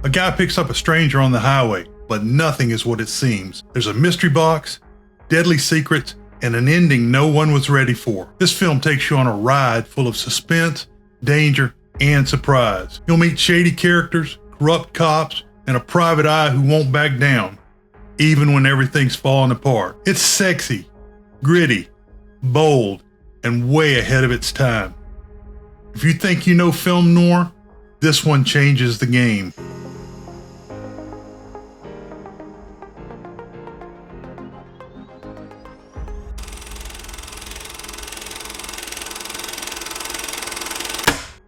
A guy picks up a stranger on the highway, but nothing is what it seems. There's a mystery box, deadly secrets, and an ending no one was ready for. This film takes you on a ride full of suspense, danger, and surprise. You'll meet shady characters, corrupt cops, and a private eye who won't back down, even when everything's falling apart. It's sexy, gritty, bold, and way ahead of its time. If you think you know film noir, this one changes the game.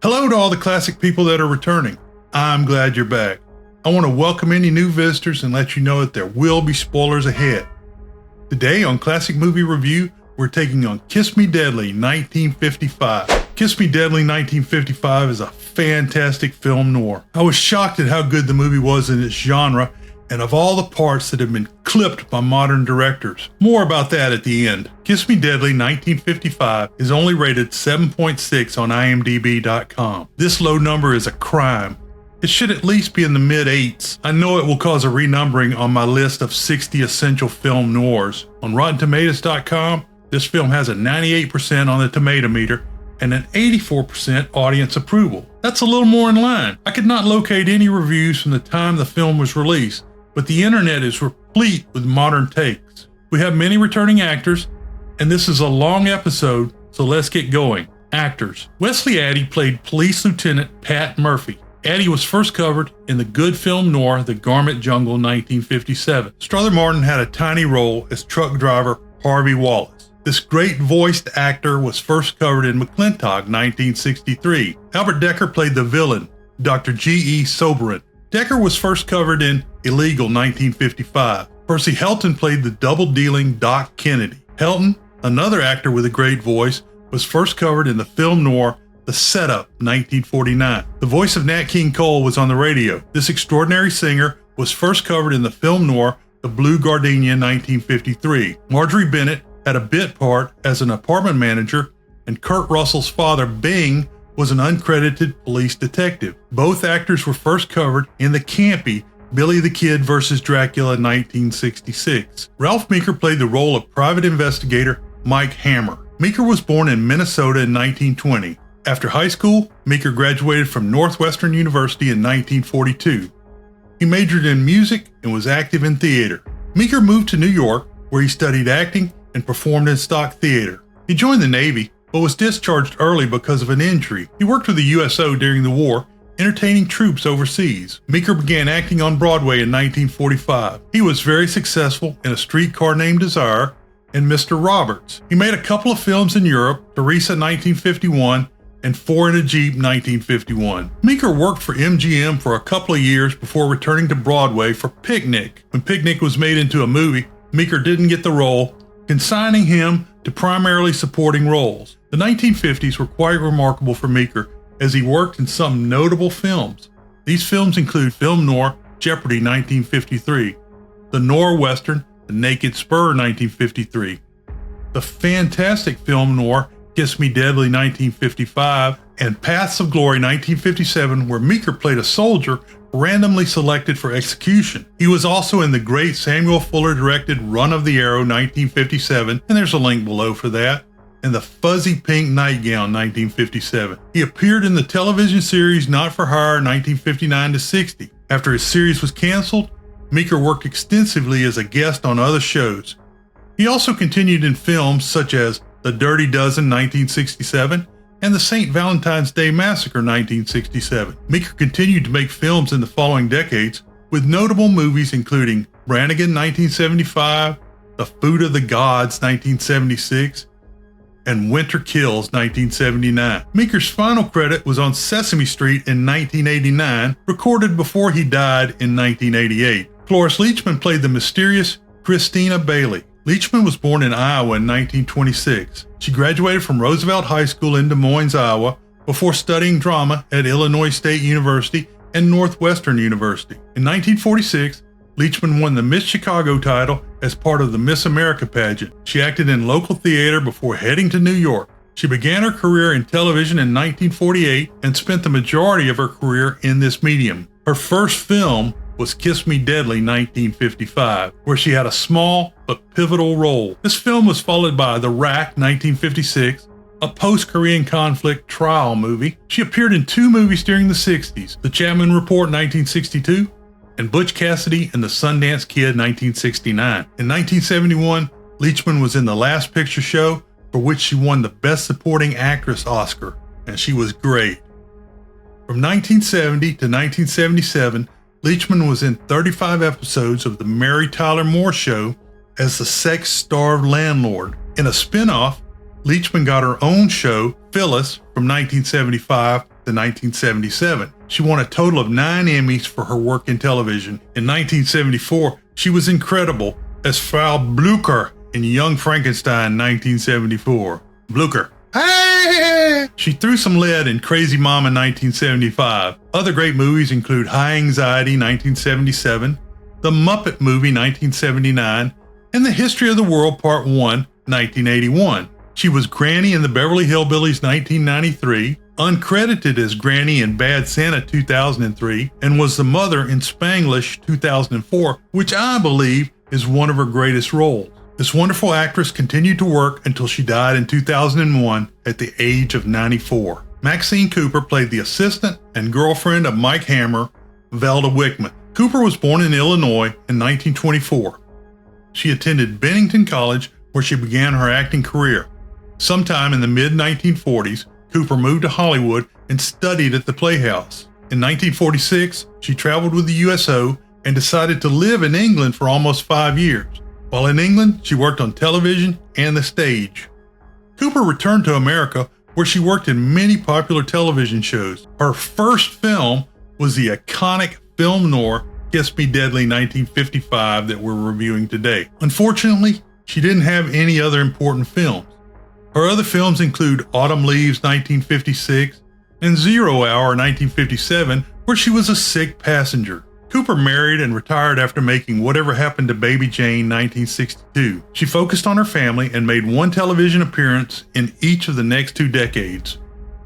Hello to all the classic people that are returning. I'm glad you're back. I want to welcome any new visitors and let you know that there will be spoilers ahead. Today on Classic Movie Review, we're taking on Kiss Me Deadly 1955. Kiss Me Deadly 1955 is a fantastic film noir. I was shocked at how good the movie was in its genre and of all the parts that have been clipped by modern directors. More about that at the end. Kiss Me Deadly 1955 is only rated 7.6 on imdb.com. This low number is a crime. It should at least be in the mid-8s. I know it will cause a renumbering on my list of 60 essential film noirs. On RottenTomatoes.com, this film has a 98% on the tomato meter and an 84% audience approval. That's a little more in line. I could not locate any reviews from the time the film was released, but the internet is replete with modern takes. We have many returning actors, and this is a long episode, so let's get going. Actors. Wesley Addy played Police Lieutenant Pat Murphy. Addy was first covered in the good film noir The Garment Jungle 1957. Strother Martin had a tiny role as truck driver Harvey Wallace. This great voiced actor was first covered in McClintock 1963. Albert Dekker played the villain, Dr. G.E. Soberin. Dekker was first covered in Illegal 1955. Percy Helton played the double-dealing Doc Kennedy. Helton, another actor with a great voice, was first covered in the film noir The Setup 1949. The voice of Nat King Cole was on the radio. This extraordinary singer was first covered in the film noir The Blue Gardenia 1953. Marjorie Bennett had a bit part as an apartment manager, and Kurt Russell's father, Bing, was an uncredited police detective. Both actors were first covered in the campy Billy the Kid vs. Dracula 1966. Ralph Meeker played the role of private investigator Mike Hammer. Meeker was born in Minnesota in 1920. After high school, Meeker graduated from Northwestern University in 1942. He majored in music and was active in theater. Meeker moved to New York, where he studied acting and performed in stock theater. He joined the Navy, but was discharged early because of an injury. He worked with the USO during the war, entertaining troops overseas. Meeker began acting on Broadway in 1945. He was very successful in A Streetcar Named Desire and Mr. Roberts. He made a couple of films in Europe, Teresa 1951 and Four in a Jeep 1951. Meeker worked for MGM for a couple of years before returning to Broadway for Picnic. When Picnic was made into a movie, Meeker didn't get the role, consigning him to primarily supporting roles. The 1950s were quite remarkable for Meeker as he worked in some notable films. These films include film noir Jeopardy 1953, the noir western The Naked Spur 1953, the fantastic film noir Kiss Me Deadly 1955, and Paths of Glory 1957, where Meeker played a soldier randomly selected for execution. He was also in the great Samuel Fuller directed Run of the Arrow 1957, and there's a link below for that, and The Fuzzy Pink Nightgown 1957. He appeared in the television series Not for Hire 1959-60. After his series was canceled, Meeker worked extensively as a guest on other shows. He also continued in films such as The Dirty Dozen 1967 and The St. Valentine's Day Massacre 1967. Meeker continued to make films in the following decades, with notable movies including Brannigan 1975, The Food of the Gods 1976, and Winter Kills 1979. Meeker's final credit was on Sesame Street in 1989, recorded before he died in 1988. Cloris Leachman played the mysterious Christina Bailey. Leachman was born in Iowa in 1926. She graduated from Roosevelt High School in Des Moines, Iowa, before studying drama at Illinois State University and Northwestern University. In 1946, Leachman won the Miss Chicago title as part of the Miss America pageant. She acted in local theater before heading to New York. She began her career in television in 1948 and spent the majority of her career in this medium. Her first film was Kiss Me Deadly 1955, where she had a small but pivotal role. This film was followed by The Rack 1956, a post-Korean conflict trial movie. She appeared in 2 movies during the 60s, The Chapman Report 1962 and Butch Cassidy and the Sundance Kid 1969. In 1971, Leachman was in The Last Picture Show, for which she won the Best Supporting Actress Oscar, and she was great. From 1970 to 1977, Leachman was in 35 episodes of The Mary Tyler Moore Show as the sex-starved landlord. In a spin-off, Leachman got her own show, Phyllis, from 1975 to 1977. She won a total of 9 Emmys for her work in television. In 1974, she was incredible as Frau Blücher in Young Frankenstein 1974. Blücher. Hey! She threw some lead in Crazy Mama 1975. Other great movies include High Anxiety 1977, The Muppet Movie 1979, and The History of the World Part 1 1981. She was Granny in The Beverly Hillbillies 1993, uncredited as Granny in Bad Santa 2003, and was the mother in Spanglish 2004, which I believe is one of her greatest roles. This wonderful actress continued to work until she died in 2001 at the age of 94. Maxine Cooper played the assistant and girlfriend of Mike Hammer, Velda Wickman. Cooper was born in Illinois in 1924. She attended Bennington College, where she began her acting career. Sometime in the mid-1940s, Cooper moved to Hollywood and studied at the Playhouse. In 1946, she traveled with the USO and decided to live in England for almost 5 years. While in England, she worked on television and the stage. Cooper returned to America, where she worked in many popular television shows. Her first film was the iconic film noir Kiss Me Deadly 1955 that we're reviewing today. Unfortunately, she didn't have any other important films. Her other films include Autumn Leaves 1956 and 0 Hour 1957, where she was a sick passenger. Cooper married and retired after making Whatever Happened to Baby Jane 1962. She focused on her family and made 1 television appearance in each of the next 2 decades.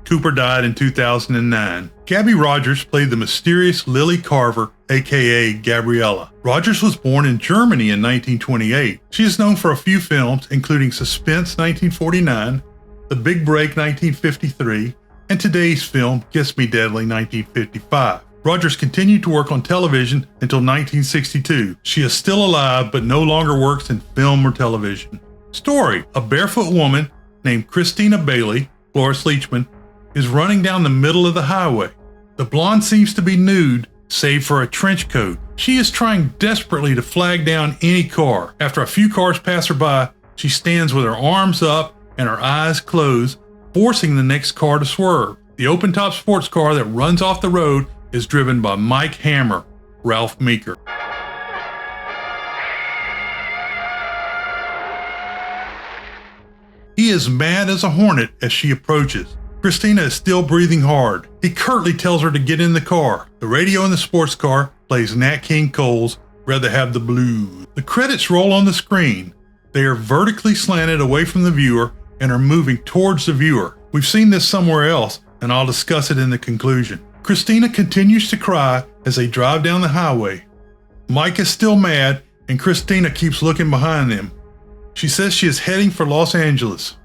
Cooper died in 2009. Gaby Rodgers played the mysterious Lily Carver, aka Gabrielle. Rodgers was born in Germany in 1928. She is known for a few films, including Suspense 1949, The Big Break 1953, and today's film Kiss Me Deadly 1955. Rodgers continued to work on television until 1962. She is still alive but no longer works in film or television. Story: a barefoot woman named Christina Bailey, Cloris Leachman, is running down the middle of the highway. The blonde seems to be nude, save for a trench coat. She is trying desperately to flag down any car. After a few cars pass her by, she stands with her arms up and her eyes closed, forcing the next car to swerve. The open-top sports car that runs off the road is driven by Mike Hammer, Ralph Meeker. He is mad as a hornet as she approaches. Christina is still breathing hard. He curtly tells her to get in the car. The radio in the sports car plays Nat King Cole's Rather Have the Blues. The credits roll on the screen. They are vertically slanted away from the viewer and are moving towards the viewer. We've seen this somewhere else, and I'll discuss it in the conclusion. Christina continues to cry as they drive down the highway. Mike is still mad, and Christina keeps looking behind them. She says she is heading for Los Angeles.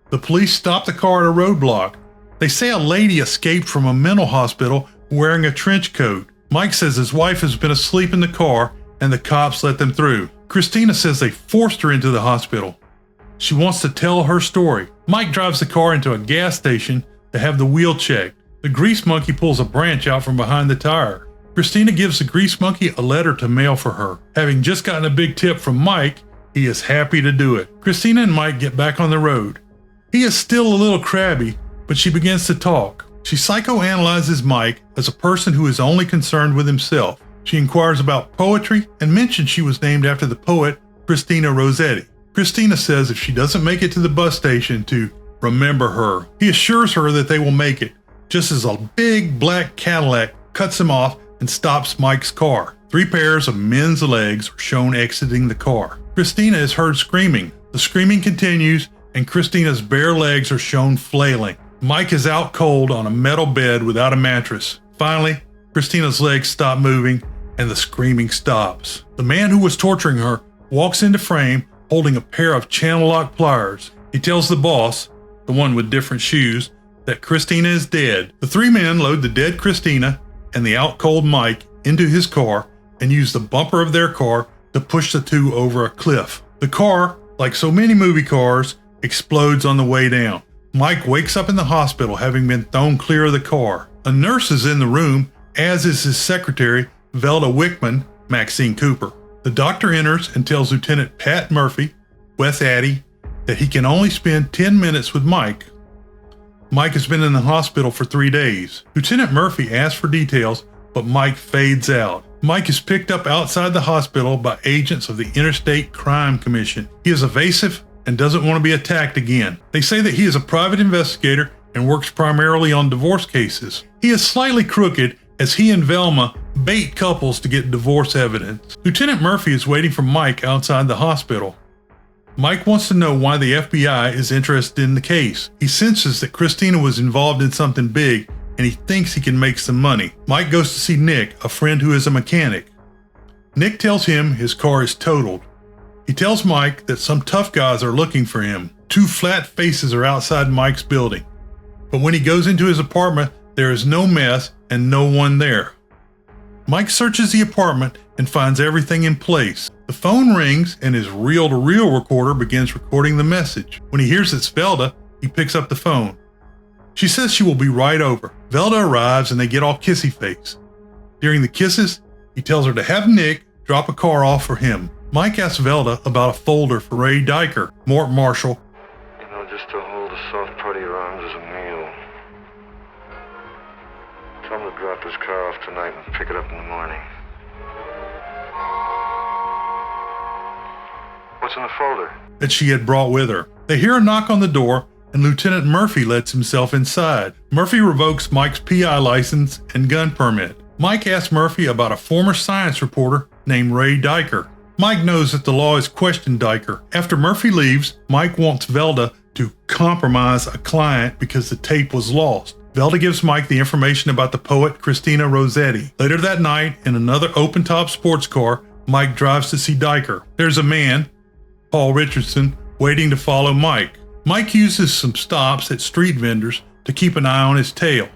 The police stop the car at a roadblock. They say a lady escaped from a mental hospital wearing a trench coat. Mike says his wife has been asleep in the car and the cops let them through. Christina says they forced her into the hospital. She wants to tell her story. Mike drives the car into a gas station to have the wheel checked. The grease monkey pulls a branch out from behind the tire. Christina gives the grease monkey a letter to mail for her. Having just gotten a big tip from Mike, he is happy to do it. Christina and Mike get back on the road. He is still a little crabby, but she begins to talk. She psychoanalyzes Mike as a person who is only concerned with himself. She inquires about poetry and mentions she was named after the poet Christina Rossetti. Christina says if she doesn't make it to the bus station to remember her. He assures her that they will make it, just as a big black Cadillac cuts him off and stops Mike's car. 3 pairs of men's legs are shown exiting the car. Christina is heard screaming. The screaming continues, and Christina's bare legs are shown flailing. Mike is out cold on a metal bed without a mattress. Finally, Christina's legs stop moving and the screaming stops. The man who was torturing her walks into frame holding a pair of channel lock pliers. He tells the boss, the one with different shoes, that Christina is dead. The three men load the dead Christina and the out cold Mike into his car and use the bumper of their car to push the two over a cliff. The car, like so many movie cars, explodes on the way down. Mike wakes up in the hospital having been thrown clear of the car. A nurse is in the room, as is his secretary, Velda Wickman, Maxine Cooper. The doctor enters and tells Lieutenant Pat Murphy, Wes Addy, that he can only spend 10 minutes with Mike. Mike has been in the hospital for 3 days. Lieutenant Murphy asks for details, but Mike fades out. Mike is picked up outside the hospital by agents of the Interstate Crime Commission. He is evasive and doesn't want to be attacked again. They say that he is a private investigator and works primarily on divorce cases. He is slightly crooked as he and Velma bait couples to get divorce evidence. Lieutenant Murphy is waiting for Mike outside the hospital. Mike wants to know why the FBI is interested in the case. He senses that Christina was involved in something big and he thinks he can make some money. Mike goes to see Nick, a friend who is a mechanic. Nick tells him his car is totaled. He tells Mike that some tough guys are looking for him. 2 flat faces are outside Mike's building. But when he goes into his apartment, there is no mess and no one there. Mike searches the apartment and finds everything in place. The phone rings and his reel-to-reel recorder begins recording the message. When he hears it's Velda, he picks up the phone. She says she will be right over. Velda arrives and they get all kissy-face. During the kisses, he tells her to have Nick drop a car off for him. Mike asks Velda about a folder for Ray Dekker, Mort Marshall. Just to hold a soft part of your arms as a meal. Tell him to drop his car off tonight and pick it up in the morning. What's in the folder? That she had brought with her. They hear a knock on the door and Lieutenant Murphy lets himself inside. Murphy revokes Mike's PI license and gun permit. Mike asks Murphy about a former science reporter named Ray Dekker. Mike knows that the law has questioned Dekker. After Murphy leaves, Mike wants Velda to compromise a client because the tape was lost. Velda gives Mike the information about the poet Christina Rossetti. Later that night, in another open-top sports car, Mike drives to see Dekker. There's a man, Paul Richardson, waiting to follow Mike. Mike uses some stops at street vendors to keep an eye on his tail.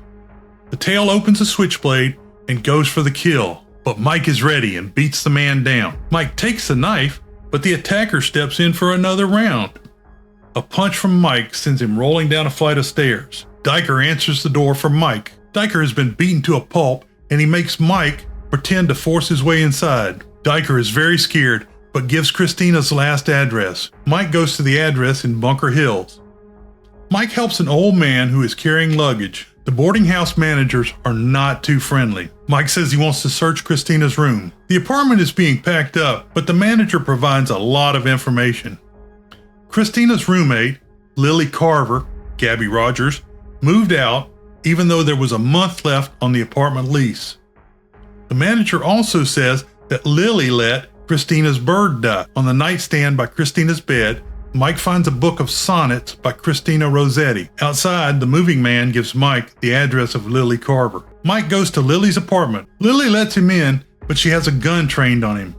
The tail opens a switchblade and goes for the kill, but Mike is ready and beats the man down. Mike takes the knife, but the attacker steps in for another round. A punch from Mike sends him rolling down a flight of stairs. Dekker answers the door for Mike. Dekker has been beaten to a pulp, and he makes Mike pretend to force his way inside. Dekker is very scared, but gives Christina's last address. Mike goes to the address in Bunker Hills. Mike helps an old man who is carrying luggage. The boarding house managers are not too friendly. Mike says he wants to search Christina's room. The apartment is being packed up, but the manager provides a lot of information. Christina's roommate, Lily Carver, Gaby Rodgers, moved out even though there was a month left on the apartment lease. The manager also says that Lily let Christina's bird die. On the nightstand by Christina's bed, Mike finds a book of sonnets by Christina Rossetti. Outside, the moving man gives Mike the address of Lily Carver. Mike goes to Lily's apartment. Lily lets him in, but she has a gun trained on him.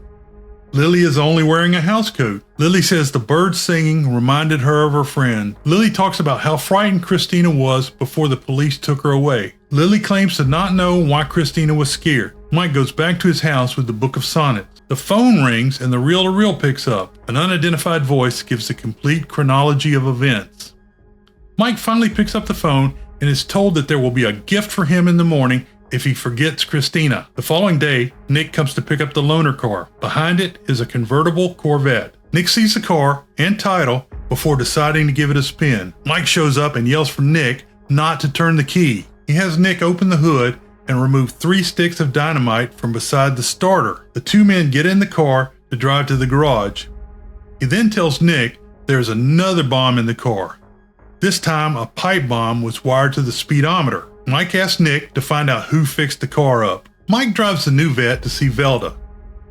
Lily is only wearing a housecoat. Lily says the birds singing reminded her of her friend. Lily talks about how frightened Christina was before the police took her away. Lily claims to not know why Christina was scared. Mike goes back to his house with the book of sonnets. The phone rings and the reel-to-reel picks up. An unidentified voice gives a complete chronology of events. Mike finally picks up the phone and is told that there will be a gift for him in the morning if he forgets Christina. The following day, Nick comes to pick up the loaner car. Behind it is a convertible Corvette. Nick sees the car and title before deciding to give it a spin. Mike shows up and yells for Nick not to turn the key. He has Nick open the hood and remove 3 sticks of dynamite from beside the starter. The 2 men get in the car to drive to the garage. He then tells Nick there's another bomb in the car. This time, a pipe bomb was wired to the speedometer. Mike asks Nick to find out who fixed the car up. Mike drives the new vet to see Velda.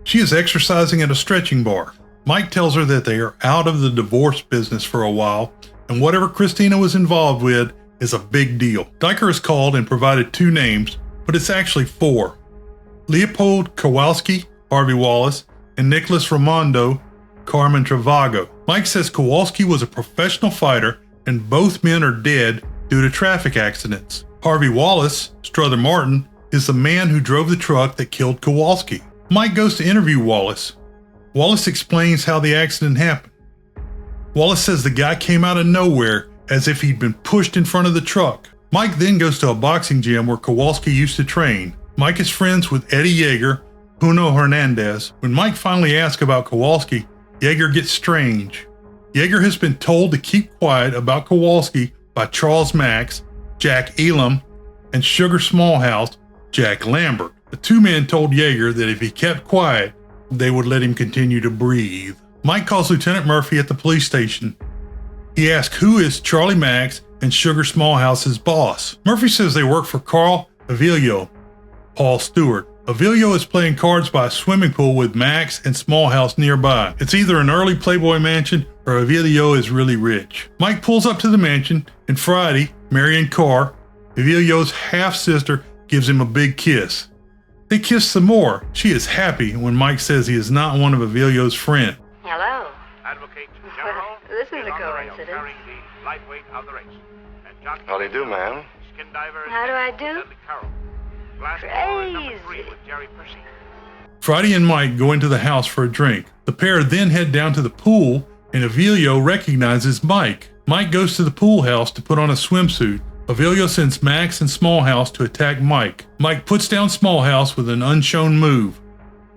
She is exercising at a stretching bar. Mike tells her that they are out of the divorce business for a while, and whatever Christina was involved with is a big deal. Dekker is called and provided 2 names, but it's actually 4. Leopold Kowalski, Harvey Wallace, and Nicholas Raimondo, Carmen Travago. Mike says Kowalski was a professional fighter and both men are dead due to traffic accidents. Harvey Wallace, Strother Martin, is the man who drove the truck that killed Kowalski. Mike goes to interview Wallace. Wallace explains how the accident happened. Wallace says the guy came out of nowhere as if he'd been pushed in front of the truck. Mike then goes to a boxing gym where Kowalski used to train. Mike is friends with Eddie Yeager, Juno Hernandez. When Mike finally asks about Kowalski, Yeager gets strange. Yeager has been told to keep quiet about Kowalski by Charles Max, Jack Elam, and Sugar Smallhouse, Jack Lambert. The 2 men told Yeager that if he kept quiet, they would let him continue to breathe. Mike calls Lieutenant Murphy at the police station. He asks who is Charlie Max and Sugar Smallhouse's boss. Murphy says they work for Carl Avilio, Paul Stewart. Avilio is playing cards by a swimming pool with Max and Smallhouse nearby. It's either an early Playboy mansion or Avilio is really rich. Mike pulls up to the mansion, and Friday, Marion Carr, Avilio's half-sister, gives him a big kiss. They kiss some more. She is happy when Mike says he is not one of Avilio's friends. Hello. Advocate General. This is a coincidence. How do you do, ma'am? How do I do? Crazy. Friday and Mike go into the house for a drink. The pair then head down to the pool, and Avilio recognizes Mike. Mike goes to the pool house to put on a swimsuit. Avilio sends Max and Smallhouse to attack Mike. Mike puts down Smallhouse with an unshown move.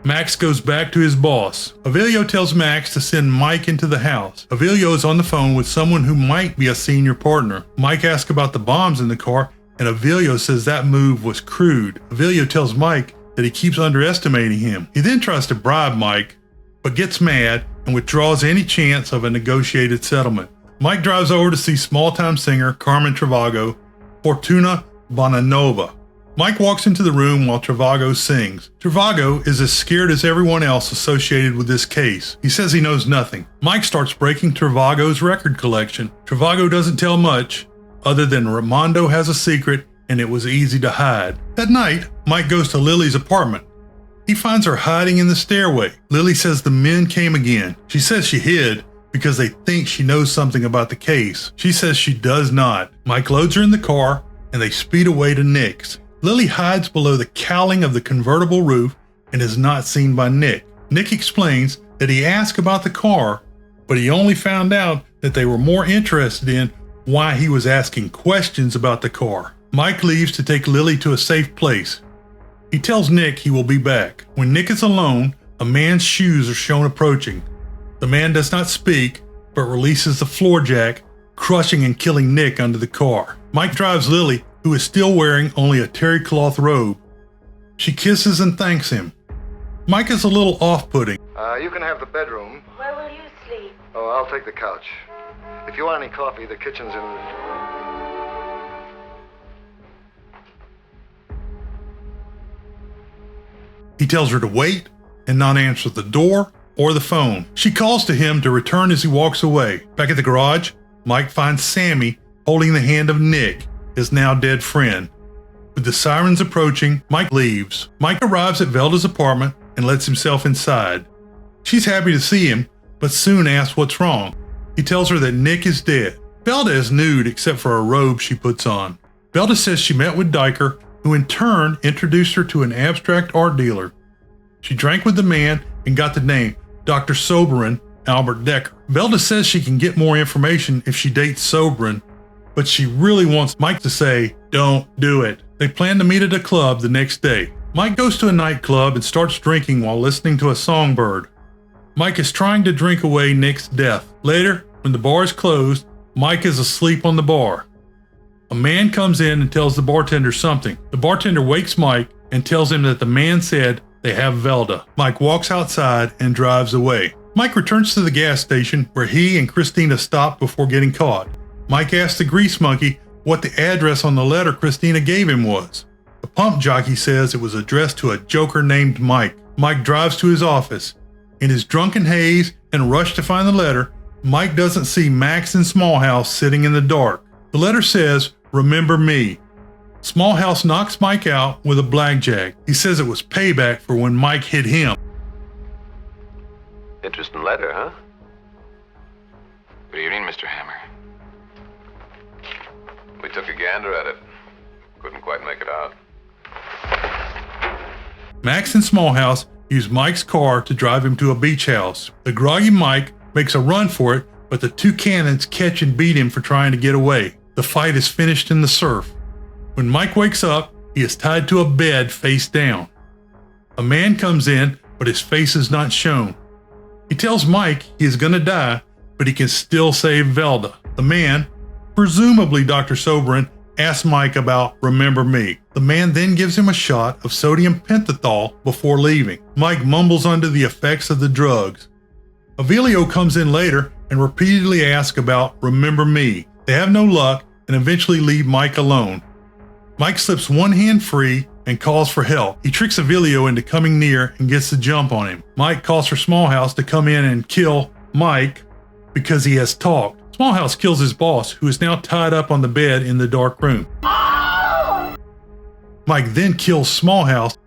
Max goes back to his boss. Avilio tells Max to send Mike into the house. Avilio is on the phone with someone who might be a senior partner. Mike asks about the bombs in the car, and Avilio says that move was crude. Avilio tells Mike that he keeps underestimating him. He then tries to bribe Mike, but gets mad and withdraws any chance of a negotiated settlement. Mike drives over to see small-time singer Carmen Travago, Fortuna Bonanova. Mike walks into the room while Travago sings. Travago is as scared as everyone else associated with this case. He says he knows nothing. Mike starts breaking Travago's record collection. Travago doesn't tell much, other than Raimondo has a secret and it was easy to hide. That night, Mike goes to Lily's apartment. He finds her hiding in the stairway. Lily says the men came again. She says she hid because they think she knows something about the case. She says she does not. Mike loads her in the car and they speed away to Nick's. Lily hides below the cowling of the convertible roof and is not seen by Nick. Nick explains that he asked about the car, but he only found out that they were more interested in why he was asking questions about the car. Mike leaves to take Lily to a safe place. He tells Nick he will be back. When Nick is alone, a man's shoes are shown approaching. The man does not speak, but releases the floor jack, crushing and killing Nick under the car. Mike drives Lily, who is still wearing only a terry cloth robe. She kisses and thanks him. Mike is a little off-putting. You can have the bedroom. Where will you sleep? Oh, I'll take the couch. If you want any coffee, the kitchen's in... He tells her to wait and not answer the door or the phone. She calls to him to return as he walks away. Back at the garage, Mike finds Sammy holding the hand of Nick, his now dead friend. With the sirens approaching, Mike leaves. Mike arrives at Velda's apartment and lets himself inside. She's happy to see him, but soon asks what's wrong. He tells her that Nick is dead. Velda is nude except for a robe she puts on. Velda says she met with Dekker, who in turn introduced her to an abstract art dealer. She drank with the man and got the name Dr. Soberin Albert Dekker. Velda says she can get more information if she dates Soberin, but she really wants Mike to say, "Don't do it." They plan to meet at a club the next day. Mike goes to a nightclub and starts drinking while listening to a songbird. Mike is trying to drink away Nick's death. Later, when the bar is closed, Mike is asleep on the bar. A man comes in and tells the bartender something. The bartender wakes Mike and tells him that the man said they have Velda. Mike walks outside and drives away. Mike returns to the gas station where he and Christina stopped before getting caught. Mike asks the grease monkey what the address on the letter Christina gave him was. The pump jockey says it was addressed to a joker named Mike. Mike drives to his office. In his drunken haze and rush to find the letter, Mike doesn't see Max and Smallhouse sitting in the dark. The letter says, "Remember me." Smallhouse knocks Mike out with a blackjack. He says it was payback for when Mike hit him. Interesting letter, huh? Good evening, Mr. Hammer. We took a gander at it. Couldn't quite make it out. Max and Smallhouse use Mike's car to drive him to a beach house. The groggy Mike makes a run for it, but the two cannons catch and beat him for trying to get away. The fight is finished in the surf. When Mike wakes up, he is tied to a bed face down. A man comes in, but his face is not shown. He tells Mike he is going to die, but he can still save Velda. The man, presumably Dr. Soberin, asks Mike about Remember Me. The man then gives him a shot of sodium pentothal before leaving. Mike mumbles under the effects of the drugs. Avelio comes in later and repeatedly asks about Remember Me. They have no luck and eventually leave Mike alone. Mike slips one hand free and calls for help. He tricks Avelio into coming near and gets the jump on him. Mike calls for Smallhouse to come in and kill Mike because he has talked. Smallhouse kills his boss, who is now tied up on the bed in the dark room. Mike then kills Smallhouse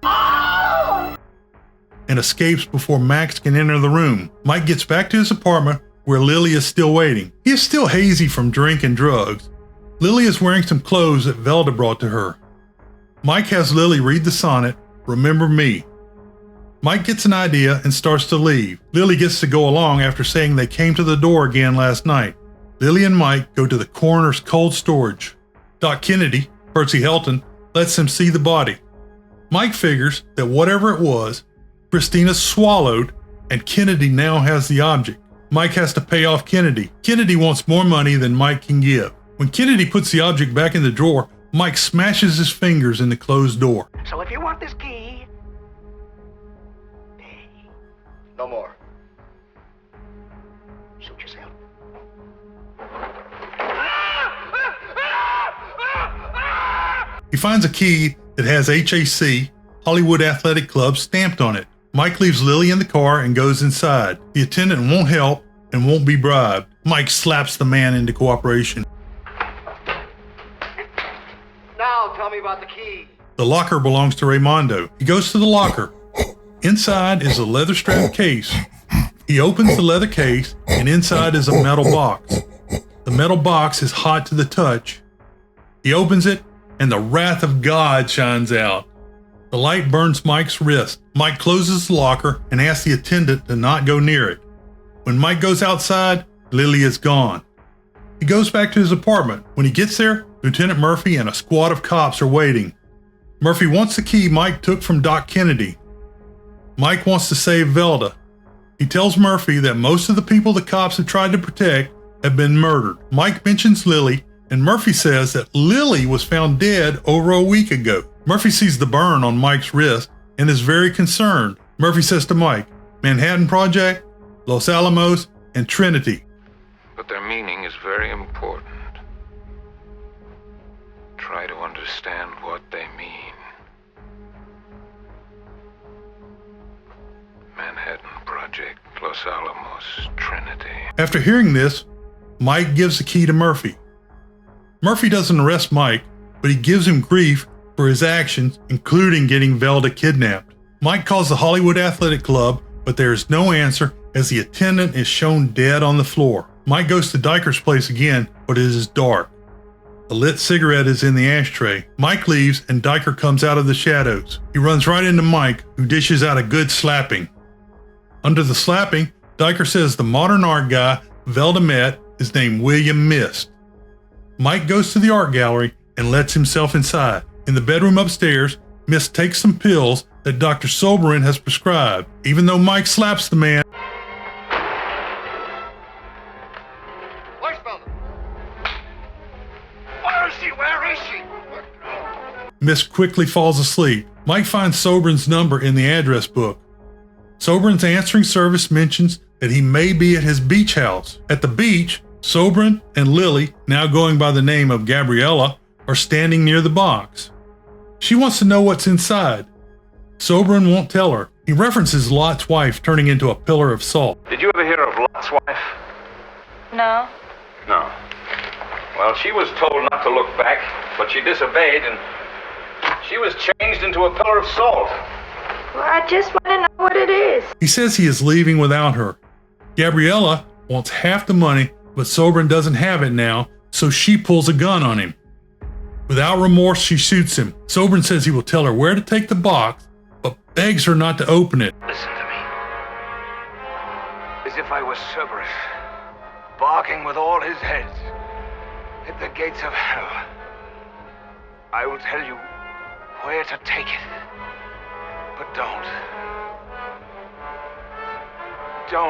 and escapes before Max can enter the room. Mike gets back to his apartment where Lily is still waiting. He is still hazy from drink and drugs. Lily is wearing some clothes that Velda brought to her. Mike has Lily read the sonnet, Remember Me. Mike gets an idea and starts to leave. Lily gets to go along after saying they came to the door again last night. Lily and Mike go to the coroner's cold storage. Doc Kennedy, Percy Helton, lets him see the body. Mike figures that whatever it was, Christina swallowed, and Kennedy now has the object. Mike has to pay off Kennedy. Kennedy wants more money than Mike can give. When Kennedy puts the object back in the drawer, Mike smashes his fingers in the closed door. So if you want this key, pay. No more. Suit yourself. He finds a key that has HAC, Hollywood Athletic Club, stamped on it. Mike leaves Lily in the car and goes inside. The attendant won't help and won't be bribed. Mike slaps the man into cooperation. Now tell me about the key. The locker belongs to Raimondo. He goes to the locker. Inside is a leather-strapped case. He opens the leather case, and inside is a metal box. The metal box is hot to the touch. He opens it, and the wrath of God shines out. The light burns Mike's wrist. Mike closes the locker and asks the attendant to not go near it. When Mike goes outside, Lily is gone. He goes back to his apartment. When he gets there, Lieutenant Murphy and a squad of cops are waiting. Murphy wants the key Mike took from Doc Kennedy. Mike wants to save Velda. He tells Murphy that most of the people the cops have tried to protect have been murdered. Mike mentions Lily, and Murphy says that Lily was found dead over a week ago. Murphy sees the burn on Mike's wrist and is very concerned. Murphy says to Mike, Manhattan Project, Los Alamos, and Trinity. But their meaning is very important. Try to understand what they mean. Manhattan Project, Los Alamos, Trinity. After hearing this, Mike gives the key to Murphy. Murphy doesn't arrest Mike, but he gives him grief for his actions, including getting Velda kidnapped. Mike calls the Hollywood Athletic Club, but there is no answer as the attendant is shown dead on the floor. Mike goes to Dekker's place again, but it is dark. A lit cigarette is in the ashtray. Mike leaves and Dekker comes out of the shadows. He runs right into Mike, who dishes out a good slapping. Under the slapping, Dekker says the modern art guy Velda met is named William Mist. Mike goes to the art gallery and lets himself inside. In the bedroom upstairs, Mist takes some pills that Dr. Soberin has prescribed. Even though Mike slaps the man, Where's Velda? Where is she? Where is she? Mist quickly falls asleep. Mike finds Soberin's number in the address book. Soberin's answering service mentions that he may be at his beach house. At the beach, Soberin and Lily, now going by the name of Gabrielle, are standing near the box. She wants to know what's inside. Soberin won't tell her. He references Lot's wife turning into a pillar of salt. Did you ever hear of Lot's wife? No. No. Well, she was told not to look back, but she disobeyed, and She was changed into a pillar of salt. Well, I just want to know what it is. He says he is leaving without her. Gabriella wants half the money, but Sobran doesn't have it now, so she pulls a gun on him. Without remorse, she shoots him. Sobran says he will tell her where to take the box, but begs her not to open it. Listen to me. As if I was Cerberus, barking with all his heads at the gates of hell. I will tell you where to take it. But don't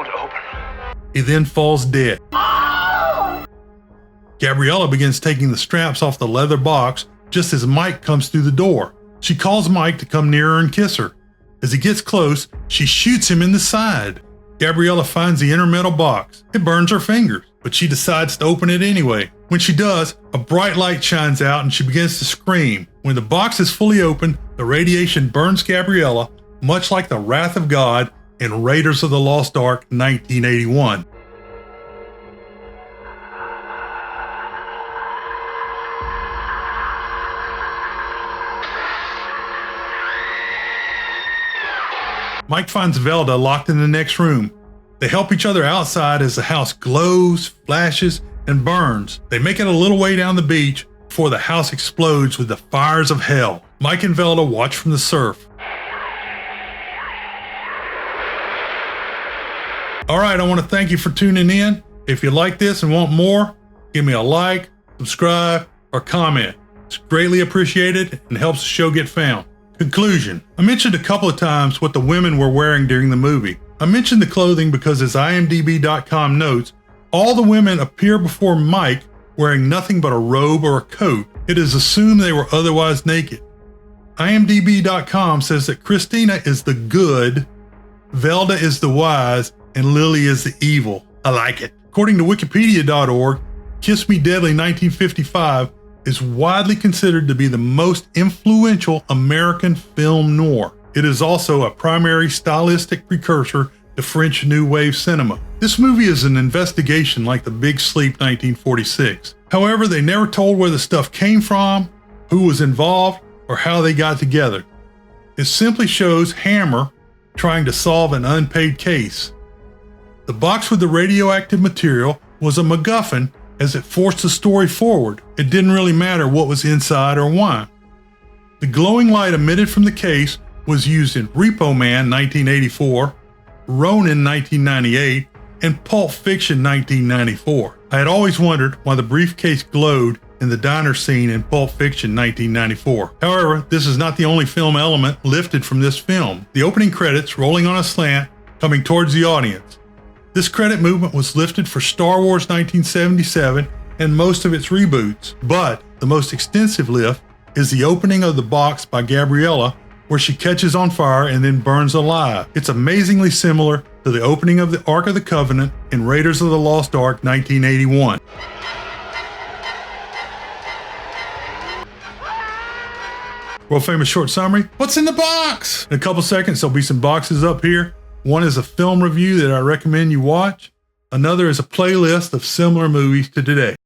open. He then falls dead. Gabriella begins taking the straps off the leather box just as Mike comes through the door. She calls Mike to come near her and kiss her. As he gets close, she shoots him in the side. Gabriella finds the inner metal box. It burns her fingers, but she decides to open it anyway. When she does, a bright light shines out and she begins to scream. When the box is fully open, the radiation burns Gabriella, much like the wrath of God in Raiders of the Lost Ark 1981. Mike finds Velda locked in the next room. They help each other outside as the house glows, flashes, and burns. They make it a little way down the beach before the house explodes with the fires of hell. Mike and Velda watch from the surf. All right, I want to thank you for tuning in. If you like this and want more, give me a like, subscribe, or comment. It's greatly appreciated and helps the show get found. Conclusion. I mentioned a couple of times what the women were wearing during the movie. I mentioned the clothing because as IMDb.com notes, all the women appear before Mike wearing nothing but a robe or a coat. It is assumed they were otherwise naked. IMDb.com says that Christina is the good, Velda is the wise, and Lily is the evil. I like it. According to Wikipedia.org, Kiss Me Deadly 1955 is widely considered to be the most influential American film noir. It is also a primary stylistic precursor to French New Wave cinema. This movie is an investigation like The Big Sleep 1946. However, they never told where the stuff came from, who was involved, or how they got together. It simply shows Hammer trying to solve an unpaid case. The box with the radioactive material was a MacGuffin as it forced the story forward. It didn't really matter what was inside or why. The glowing light emitted from the case was used in Repo Man 1984, Ronin 1998, and Pulp Fiction 1994. I had always wondered why the briefcase glowed in the diner scene in Pulp Fiction 1994. However, this is not the only film element lifted from this film. The opening credits rolling on a slant coming towards the audience. This credit movement was lifted for Star Wars 1977 and most of its reboots, but the most extensive lift is the opening of the box by Gabriella, where she catches on fire and then burns alive. It's amazingly similar to the opening of the Ark of the Covenant in Raiders of the Lost Ark 1981. World famous short summary. What's in the box? In a couple seconds, there'll be some boxes up here. One is a film review that I recommend you watch. Another is a playlist of similar movies to today.